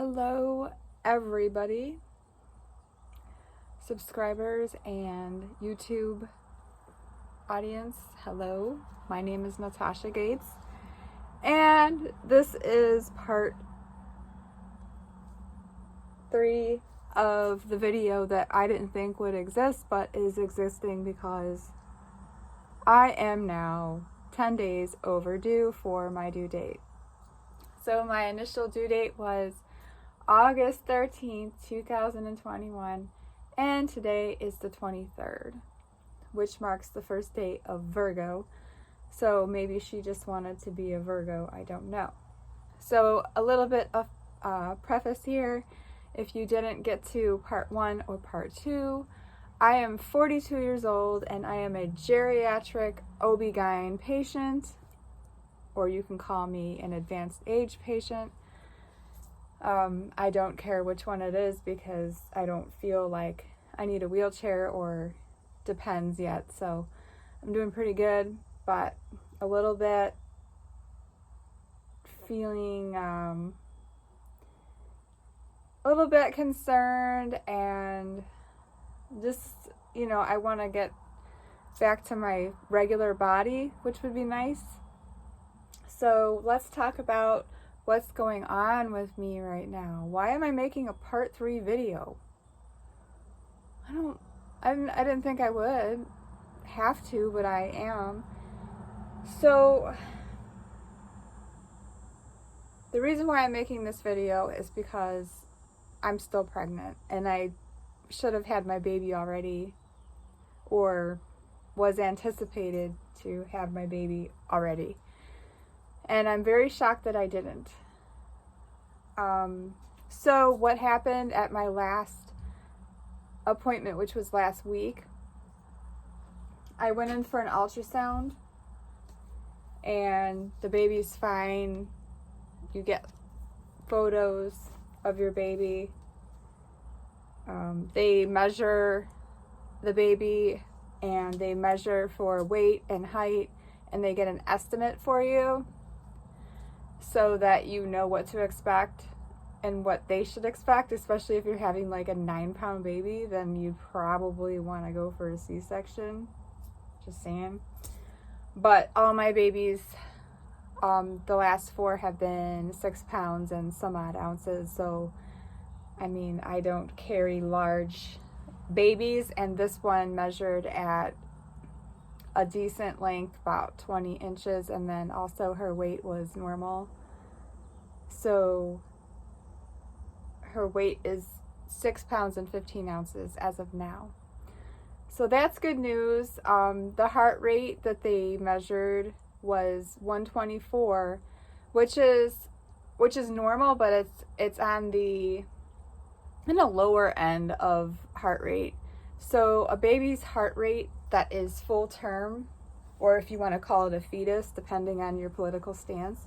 Hello, everybody, subscribers and YouTube audience. Hello, my name is Natasha Gates, and this is part 3 of the video that I didn't think would exist, but is existing because I am now 10 days overdue for my due date. So my initial due date was August 13th, 2021, and today is the 23rd, which marks the first day of Virgo. So maybe she just wanted to be a Virgo, I don't know. So a little bit of preface here. If you didn't get to part 1 or part 2, I am 42 years old and I am a geriatric OB-GYN patient, or you can call me an advanced age patient. I don't care which one it is because I don't feel like I need a wheelchair or depends yet. So I'm doing pretty good, but a little bit feeling a little bit concerned, and just, I want to get back to my regular body, which would be nice. So let's talk about what's going on with me right now. Why am I making a part 3 video? I didn't think I would have to, but I am. So the reason why I'm making this video is because I'm still pregnant and I should have had my baby already, or was anticipated to have my baby already. And I'm very shocked that I didn't. So what happened at my last appointment, which was last week, I went in for an ultrasound and the baby's fine. You get photos of your baby. They measure the baby and they measure for weight and height, and they get an estimate for you so that you know what to expect and what they should expect. Especially if you're having like a 9-pound baby, then you probably want to go for a C-section. Just saying. But all my babies, the last 4 have been 6 pounds and some odd ounces. So, I don't carry large babies, and this one measured at a decent length, about 20 inches, and then also her weight was normal. So her weight is 6 pounds and 15 ounces as of now. So that's good news. The heart rate that they measured was 124, which is normal, but it's on the lower end of heart rate. So a baby's heart rate that is full term, or if you want to call it a fetus, depending on your political stance.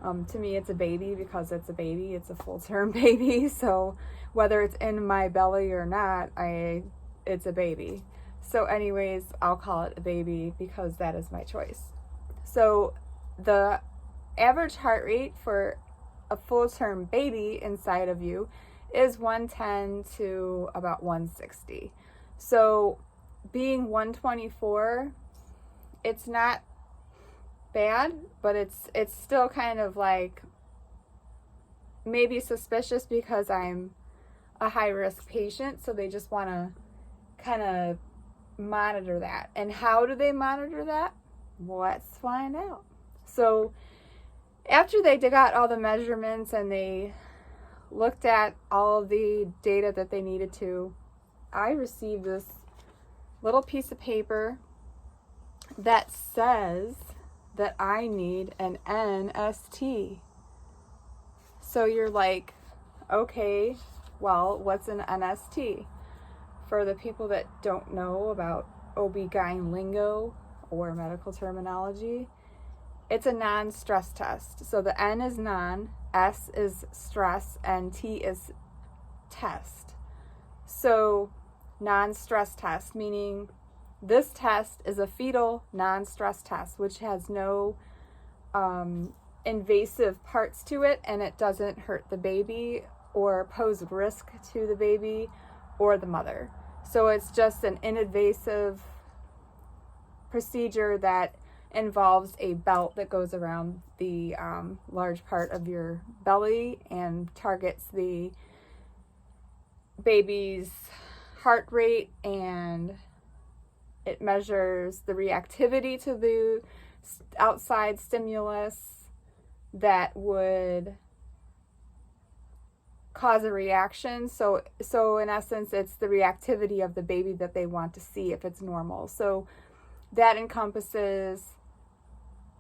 To me, it's a baby because it's a baby. It's a full-term baby. So whether it's in my belly or not, it's a baby. So anyways, I'll call it a baby because that is my choice. So the average heart rate for a full-term baby inside of you is 110 to about 160. So being 124, it's not bad, but it's still kind of like maybe suspicious because I'm a high-risk patient, so they just want to kind of monitor that. And how do they monitor that? Let's find out. So after they got all the measurements and they looked at all of the data that they needed to, I received this little piece of paper that says that I need an NST. So you're like, okay, well, what's an NST? For the people that don't know about OB-GYN lingo or medical terminology, it's a non-stress test. So the N is non, S is stress, and T is test. So non-stress test, meaning this test is a fetal non-stress test, which has no invasive parts to it, and it doesn't hurt the baby or pose risk to the baby or the mother. So it's just an invasive procedure that involves a belt that goes around the large part of your belly and targets the baby's heart rate, and it measures the reactivity to the outside stimulus that would cause a reaction. So in essence, it's the reactivity of the baby that they want to see if it's normal. So that encompasses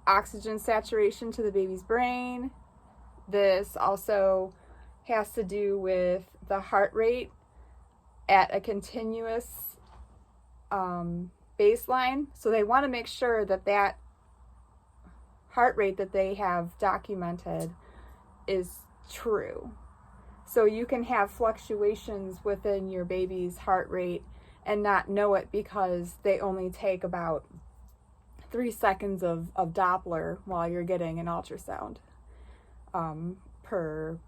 oxygen saturation to the baby's brain. This also has to do with the heart rate at a continuous baseline. So they want to make sure that that heart rate that they have documented is true. So you can have fluctuations within your baby's heart rate and not know it because they only take about 3 seconds of Doppler while you're getting an ultrasound per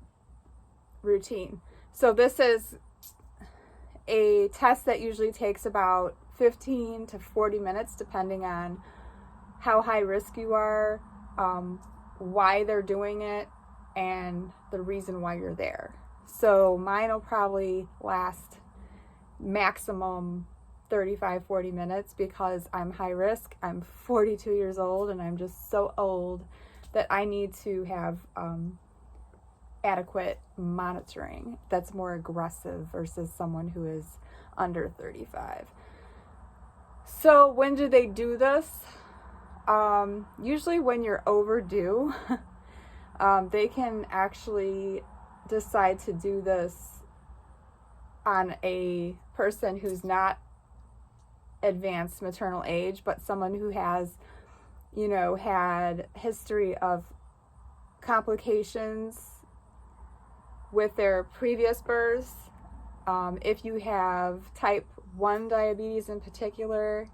routine. So this is a test that usually takes about 15 to 40 minutes depending on how high risk you are, why they're doing it, and the reason why you're there. So mine will probably last maximum 35-40 minutes because I'm high risk. I'm 42 years old and I'm just so old that I need to have adequate monitoring that's more aggressive versus someone who is under 35. So when do they do this? Usually when you're overdue. They can actually decide to do this on a person who's not advanced maternal age, but someone who has, had history of complications with their previous births. If you have type 1 diabetes in particular,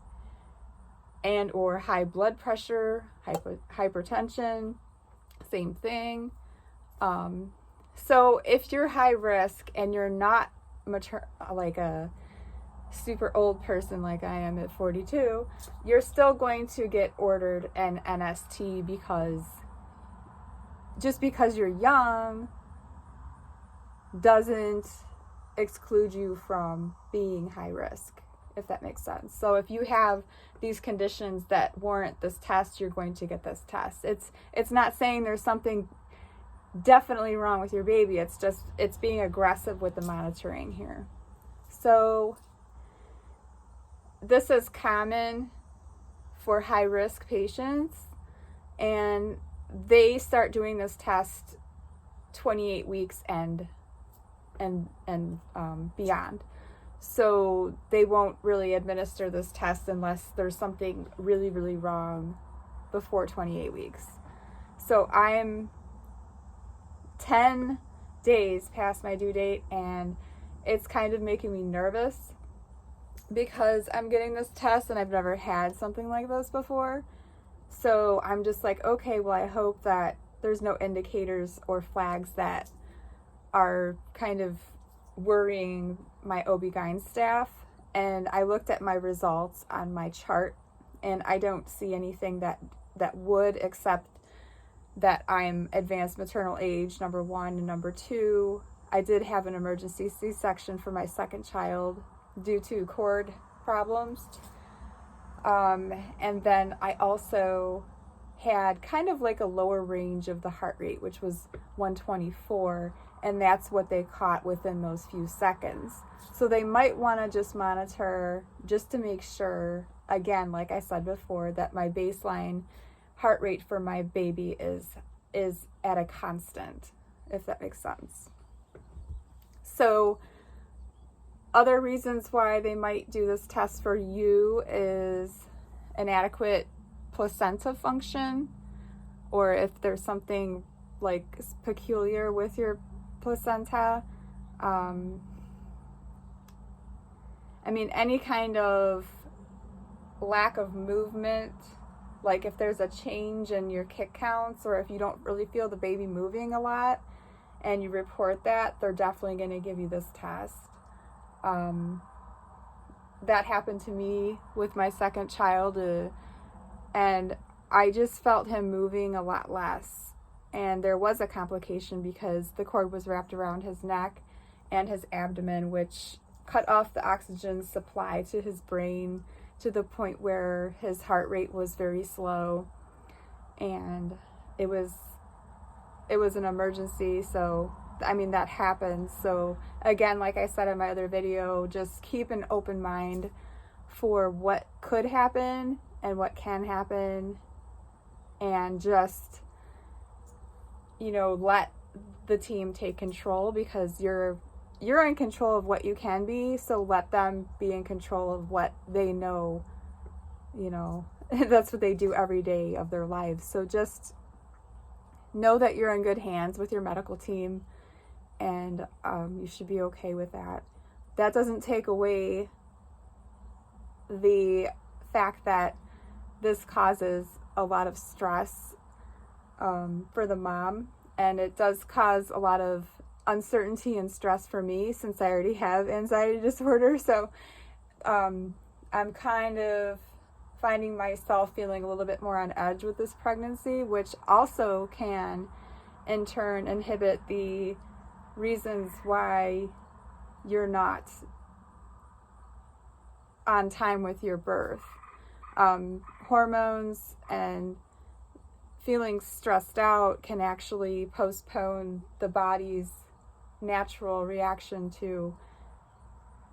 and or high blood pressure, hypertension, same thing. So if you're high risk and you're not like a super old person like I am at 42, you're still going to get ordered an NST because just because you're young doesn't exclude you from being high risk, if that makes sense. So if you have these conditions that warrant this test, you're going to get this test. It's not saying there's something definitely wrong with your baby. It's just, it's being aggressive with the monitoring here. So this is common for high risk patients, and they start doing this test 28 weeks and beyond. So they won't really administer this test unless there's something really, really wrong before 28 weeks. So I'm 10 days past my due date, and it's kind of making me nervous because I'm getting this test and I've never had something like this before. So I'm just like, okay, well, I hope that there's no indicators or flags that are kind of worrying my OB-GYN staff. And I looked at my results on my chart and I don't see anything that would, except that I'm advanced maternal age, number one, and number two, I did have an emergency C-section for my second child due to cord problems. And then I also had kind of like a lower range of the heart rate, which was 124, and that's what they caught within those few seconds. So they might want to just monitor just to make sure, again, like I said before, that my baseline heart rate for my baby is at a constant, if that makes sense. So other reasons why they might do this test for you is inadequate placenta function, or if there's something like peculiar with your placenta. Any kind of lack of movement, like if there's a change in your kick counts, or if you don't really feel the baby moving a lot and you report that, they're definitely going to give you this test. That happened to me with my second child, and I just felt him moving a lot less. And there was a complication because the cord was wrapped around his neck and his abdomen, which cut off the oxygen supply to his brain to the point where his heart rate was very slow. And it was an emergency. So, I mean, that happens. So again, like I said in my other video, just keep an open mind for what could happen and what can happen, and just, you know, let the team take control, because you're in control of what you can be, so let them be in control of what they know. You know, that's what they do every day of their lives. So just know that you're in good hands with your medical team, and you should be okay with that. That doesn't take away the fact that this causes a lot of stress for the mom, and it does cause a lot of uncertainty and stress for me, since I already have anxiety disorder. So I'm kind of finding myself feeling a little bit more on edge with this pregnancy, which also can in turn inhibit the reasons why you're not on time with your birth. Hormones and feeling stressed out can actually postpone the body's natural reaction to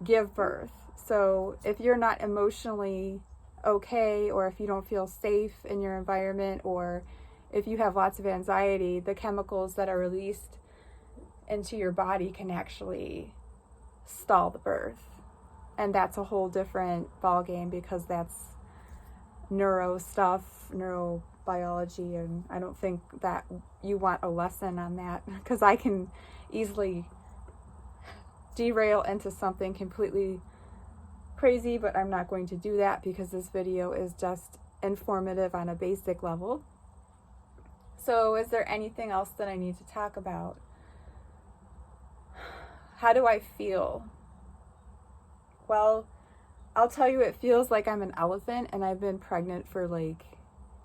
give birth. So if you're not emotionally okay, or if you don't feel safe in your environment, or if you have lots of anxiety, the chemicals that are released into your body can actually stall the birth. And that's a whole different ballgame, because that's neuro stuff, neurobiology, and I don't think that you want a lesson on that, because I can easily derail into something completely crazy, but I'm not going to do that, because this video is just informative on a basic level. So is there anything else that I need to talk about? How do I feel? Well, I'll tell you, it feels like I'm an elephant, and I've been pregnant for like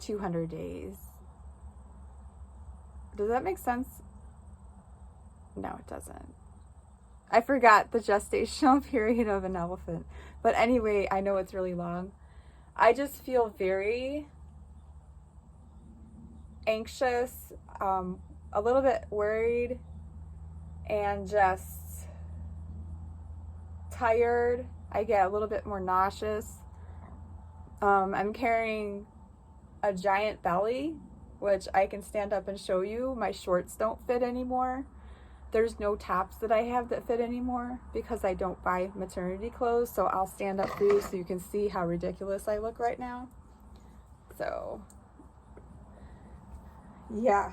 200 days. Does that make sense? No, it doesn't. I forgot the gestational period of an elephant. But anyway, I know it's really long. I just feel very anxious, a little bit worried, and just tired. I get a little bit more nauseous. I'm carrying a giant belly, which I can stand up and show you. My shorts don't fit anymore. There's no tops that I have that fit anymore, because I don't buy maternity clothes. So I'll stand up for you so you can see how ridiculous I look right now. So yeah,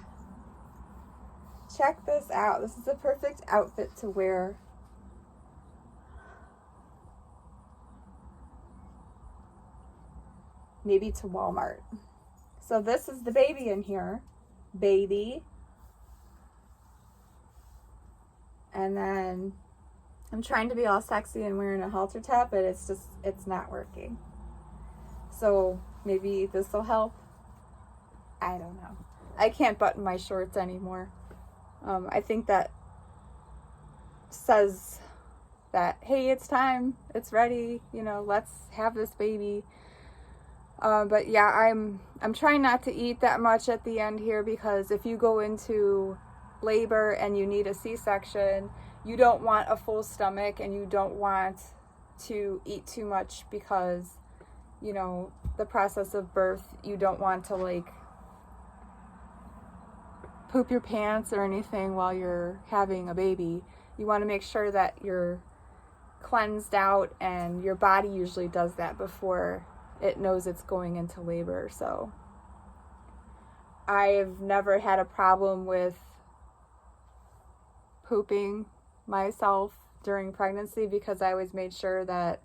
check this out. This is a perfect outfit to wear maybe to Walmart. So this is the baby in here, baby. And then I'm trying to be all sexy and wearing a halter top, but it's not working. So maybe this will help. I don't know. I can't button my shorts anymore. I think that says that, hey, it's time, it's ready, you know, let's have this baby. But yeah, I'm trying not to eat that much at the end here, because if you go into labor and you need a C-section, you don't want a full stomach, and you don't want to eat too much, because, you know, the process of birth, you don't want to like poop your pants or anything while you're having a baby. You want to make sure that you're cleansed out, and your body usually does that before it knows it's going into labor. So I've never had a problem with pooping myself during pregnancy, because I always made sure that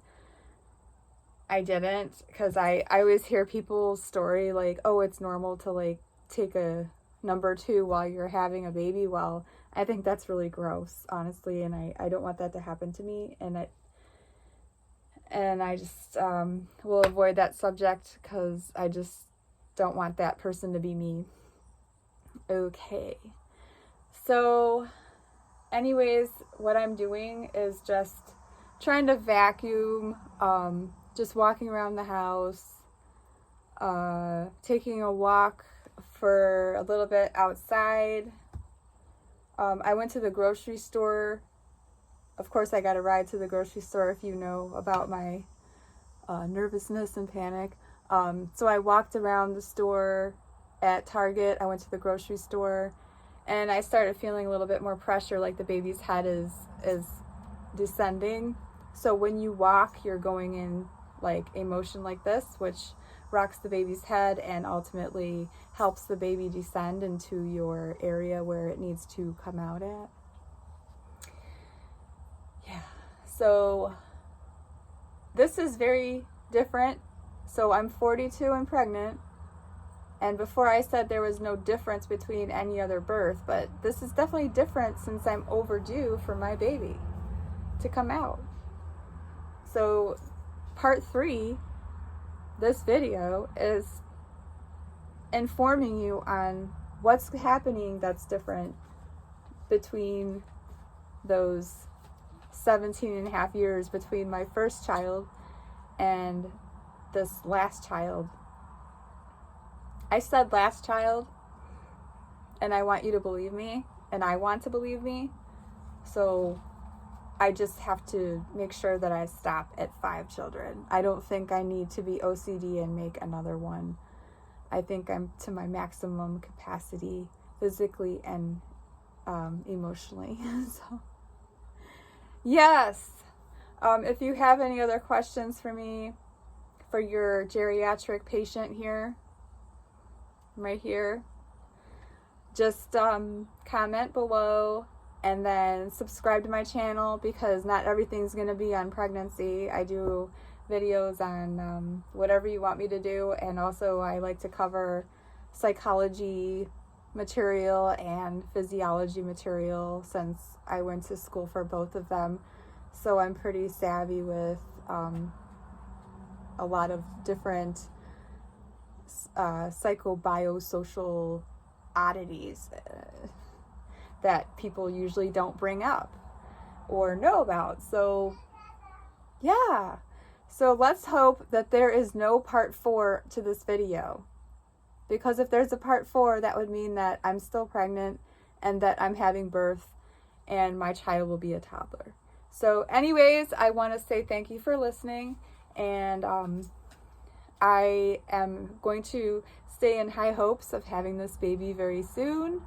I didn't, because I always hear people's story like, oh, it's normal to like take a number 2 while you're having a baby. Well, I think that's really gross, honestly, and I don't want that to happen to me, and I just will avoid that subject because I just don't want that person to be me. Okay, so anyways, what I'm doing is just trying to vacuum, just walking around the house, taking a walk for a little bit outside. I went to the grocery store. Of course, I got a ride to the grocery store if you know about my nervousness and panic. So I walked around the store at Target. I went to the grocery store, and I started feeling a little bit more pressure, like the baby's head is descending. So when you walk, you're going in like a motion like this, which rocks the baby's head and ultimately helps the baby descend into your area where it needs to come out at. Yeah, so this is very different. So I'm 42 and pregnant, and before I said there was no difference between any other birth, but this is definitely different since I'm overdue for my baby to come out. So part 3, this video, is informing you on what's happening that's different between those 17 and a half years between my first child and this last child. I said last child, and I want you to believe me, and I want to believe me, so I just have to make sure that I stop at 5 children. I don't think I need to be OCD and make another one. I think I'm to my maximum capacity physically and emotionally. So, yes. If you have any other questions for me, for your geriatric patient here, right here, just comment below. And then subscribe to my channel, because not everything's going to be on pregnancy. I do videos on whatever you want me to do. And also I like to cover psychology material and physiology material, since I went to school for both of them. So I'm pretty savvy with a lot of different psychobiosocial oddities that people usually don't bring up or know about. So yeah, so let's hope that there is no part 4 to this video, because if there's a part 4, that would mean that I'm still pregnant and that I'm having birth and my child will be a toddler. So anyways, I want to say thank you for listening, and I am going to stay in high hopes of having this baby very soon,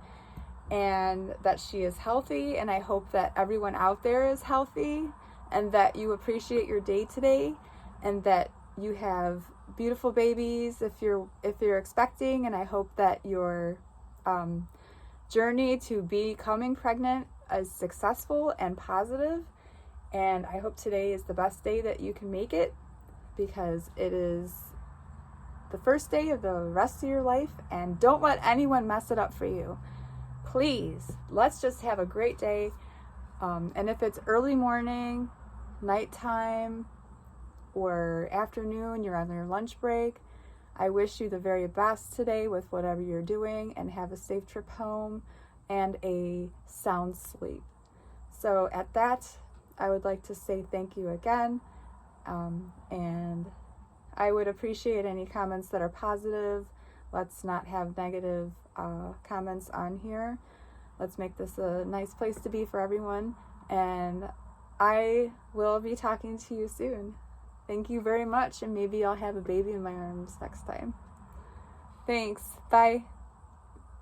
and that she is healthy, and I hope that everyone out there is healthy, and that you appreciate your day today, and that you have beautiful babies if you're expecting, and I hope that your journey to becoming pregnant is successful and positive, and I hope today is the best day that you can make it, because it is the first day of the rest of your life, and don't let anyone mess it up for you. Please, let's just have a great day. And if it's early morning, nighttime, or afternoon, you're on your lunch break, I wish you the very best today with whatever you're doing, and have a safe trip home and a sound sleep. So at that, I would like to say thank you again. And I would appreciate any comments that are positive. Let's not have negative comments on here. Let's make this a nice place to be for everyone. And I will be talking to you soon. Thank you very much, and maybe I'll have a baby in my arms next time. Thanks. Bye.